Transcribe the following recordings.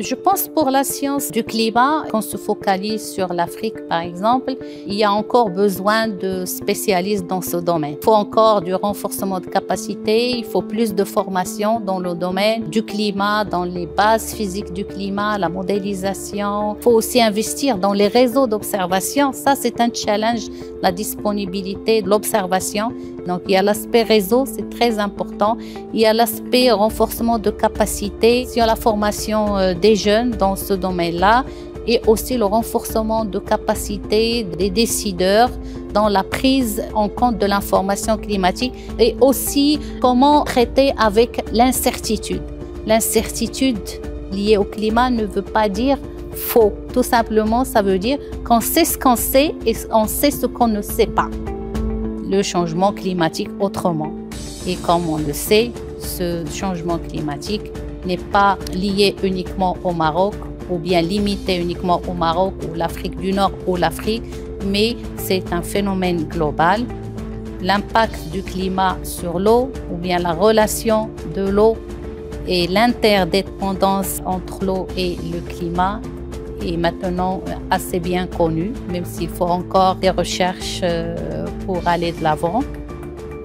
Je pense pour la science du climat, qu'on se focalise sur l'Afrique par exemple, il y a encore besoin de spécialistes dans ce domaine. Il faut encore du renforcement de capacité, il faut plus de formation dans le domaine du climat, dans les bases physiques du climat, la modélisation. Il faut aussi investir dans les réseaux d'observation. Ça, c'est un challenge, la disponibilité de l'observation. Donc, il y a l'aspect réseau, c'est très important. Il y a l'aspect renforcement de capacité sur la formation des jeunes dans ce domaine-là et aussi le renforcement de capacité des décideurs dans la prise en compte de l'information climatique et aussi comment traiter avec l'incertitude. L'incertitude liée au climat ne veut pas dire faux. Tout simplement, ça veut dire qu'on sait ce qu'on sait et on sait ce qu'on ne sait pas. Le changement climatique autrement. Et comme on le sait, ce changement climatique n'est pas lié uniquement au Maroc ou bien limité uniquement au Maroc ou l'Afrique du Nord ou l'Afrique, mais c'est un phénomène global. L'impact du climat sur l'eau ou bien la relation de l'eau et l'interdépendance entre l'eau et le climat est maintenant assez bien connue, même s'il faut encore des recherches pour aller de l'avant.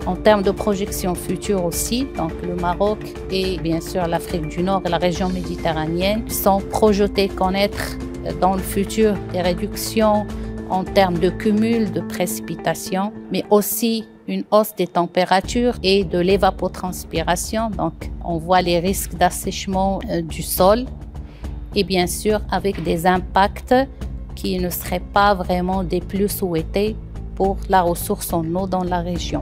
En termes de projection future aussi, donc le Maroc et bien sûr l'Afrique du Nord et la région méditerranéenne sont projetés connaître dans le futur des réductions en termes de cumul de précipitations, mais aussi une hausse des températures et de l'évapotranspiration. Donc on voit les risques d'assèchement du sol et bien sûr avec des impacts qui ne seraient pas vraiment des plus souhaités pour la ressource en eau dans la région.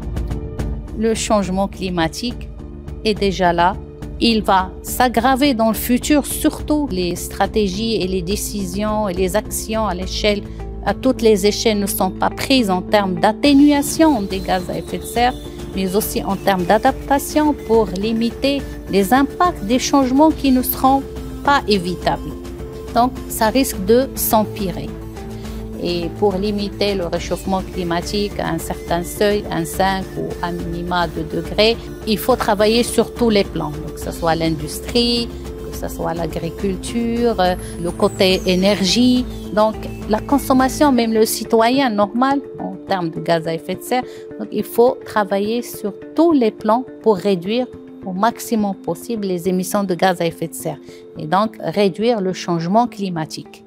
Le changement climatique est déjà là. Il va s'aggraver dans le futur, surtout les stratégies et les décisions et les actions à toutes les échelles ne sont pas prises en termes d'atténuation des gaz à effet de serre, mais aussi en termes d'adaptation pour limiter les impacts des changements qui ne seront pas évitables. Donc, ça risque de s'empirer. Et pour limiter le réchauffement climatique à un certain seuil, un 5 ou un minima de degrés, il faut travailler sur tous les plans, que ce soit l'industrie, que ce soit l'agriculture, le côté énergie, donc la consommation, même le citoyen normal en termes de gaz à effet de serre. Donc il faut travailler sur tous les plans pour réduire au maximum possible les émissions de gaz à effet de serre et donc réduire le changement climatique.